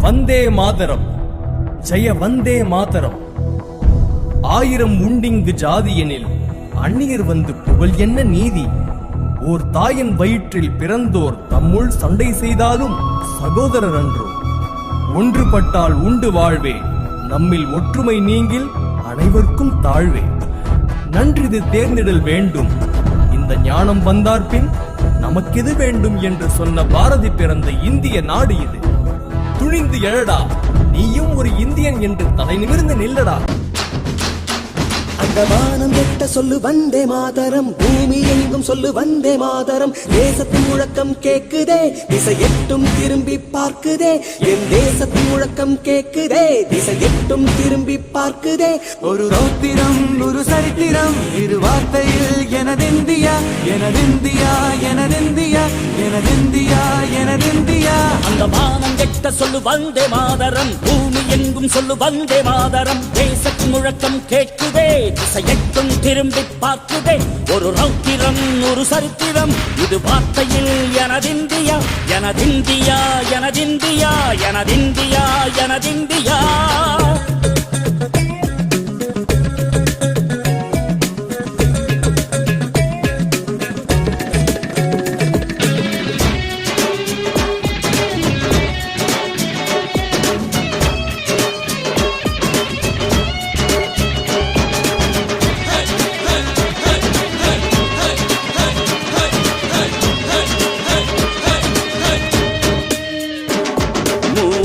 வந்தே மாதரம், ஜெய வந்தே மாதரம். ஆயிரம் உண்டிங்கு ஜாதியெனில் அந்நியர் வந்து புகழ் என்ன நீதி? ஓர் தாயின் வயிற்றில் பிறந்தோர் தம்முள் சண்டை செய்தாலும் சகோதரர் அன்றோ? ஒன்றுபட்டால் உண்டு வாழ்வே, நம்மில் ஒற்றுமை நீங்கில் அனைவருக்கும் தாழ்வே. நன்றிது தேர்ந்திடல் வேண்டும், இந்த ஞானம் வந்தார்பின் நமக்கெது வேண்டும் என்று சொன்ன பாரதி பிறந்த இந்திய நாடு இது. துணிந்து எழடா, நீயும் ஒரு இந்தியன் என்று தலை நிமிர்ந்து நில்லடா. அந்த வானம் எட்ட சொல்லு வந்தே மாதரம், பூமி எங்கும் சொல்லு வந்தே மாதரம். தேசத்தின் முழக்கம் கேக்குதே, திசை எட்டும் திரும்பி பார்க்குதே. என் தேசத்தின் முழக்கம் கேக்குதே, திசை எட்டும் திரும்பி பார்க்குதே. ஒரு ரௌத்திரம் ஒரு சரித்திரம், இரு வார்த்தையில் எனதிந்தியா எனதிந்தியா எனதிந்தியா எனதிந்தியா எனதிந்தியா. அந்த வானம் எட்ட சொல்லு வந்தே மாதரம், பூமி எங்கும் சொல்லு வந்தே மாதரம். தேசத்தின் முழக்கம் கேட்குதே, திசையெட்டும் திரும்பி பார்க்குதே. ஒரு ரௌத்திரம் ஒரு சரித்திரம், இது வார்த்தையில் எனதிந்தியா எனதிந்தியா எனதிந்தியா எனதிந்தியா எனதிந்தியா.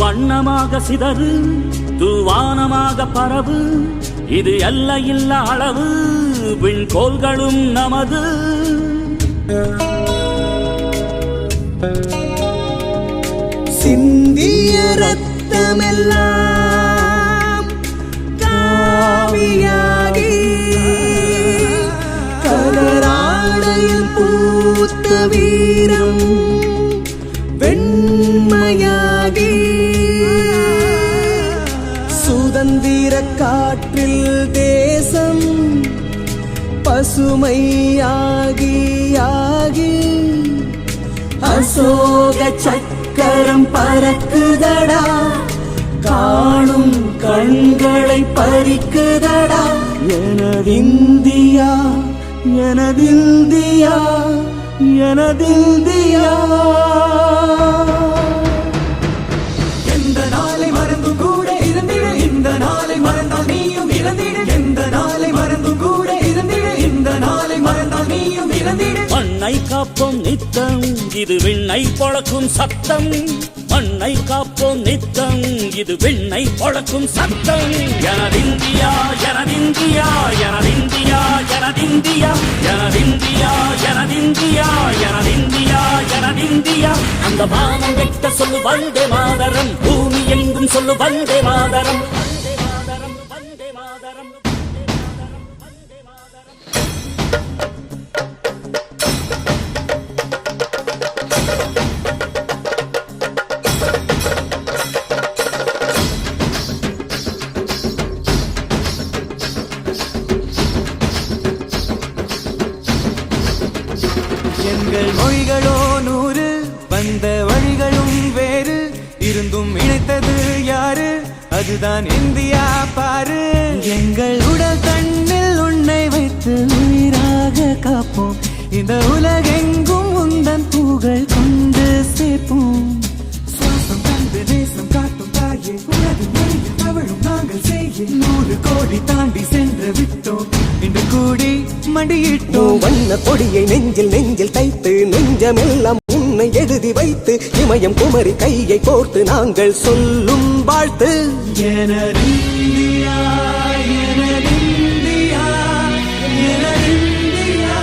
வண்ணமாக சிதறு, தூவானமாக பரவு, இது எல்லையில்ல அளவு, விண்கோள்களும் நமது. சிந்திய ரத்தமெல்லாம் காவியாகி, கலராடையில் பூத்த வீரம் வெண்மையாகி, சுதந்திர காற்றில் தேசம் பசுமையாகி ஆகி, அசோக சக்கரம் பறக்குதடா, காணும் கண்களை பறிக்குதடா. எனதிந்தியா எனதிந்தியா எனதிந்தியா. எந்த நாளை மறந்தும் கூட இருந்திட, இந்த நாளை மறந்தால் நீயும் இறந்திட. எந்த நாளை மறந்தும் கூட இருந்திட, இந்த நாளை மறந்தால் நீயும் இறந்திட. மண்ணை காப்போம் நித்தம், இது விண்ணை பொழக்கும் சத்தம். மண்ணை காப்போம் நித்தம், இது விண்ணை பொழக்கும் சத்தம். எனதிந்தியா எனதிந்தியா எனதிந்தியா எனதிந்தியா எனதிந்தியா எனதிந்தியா எனதிந்தியா எனதிந்தியா. அந்த வானம் எட்ட சொல்லு வந்தே மாதரம், பூமி எங்கும் சொல்லு வந்தே மாதரம். வந்தே மாதரம் வந்தே மாதரம் வந்தே மாதரம் வந்தே மாதரம். எங்கள் மொழிகளோ 100, வந்த வழிகளும் வேறு, இருந்தும் இணைத்தது யாரு? அதுதான் இந்தியா பாரு. எங்கள் உடல் தன்னில் உன்னை வைத்து உயிராக காப்போம், இந்த உலகெங்கும் உந்தன் புகழ் கொண்டு சேர்ப்போம். சுவாசம் தந்து நேசம் காட்டும் தாயே, உனது மொழியில் தவழும் நாங்கள் செய்ய 100 கோடி தாண்டி சென்று விட்டோம், இன்று கூடி மண்டியிட்டோம். வண்ண கொடியை நெஞ்சில் நெஞ்சில் தைத்து, நெஞ்சமெல்லாம் உன்னை எழுதி வைத்து, இமயம் குமரி கையை கோர்த்து நாங்கள் சொல்லும் வாழ்த்து. எனதிந்தியா எனதிந்தியா எனதிந்தியா.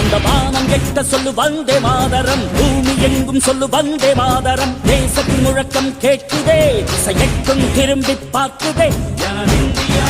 அந்த வானம் எட்ட சொல்லு வந்தே மாதரம், பூமி எங்கும் சொல்லு வந்தே மாதரம். தேசத்தின் முழக்கம் கேட்குதே, திசையெட்டும் திரும்பி பார்க்குதே. எனதிந்தியா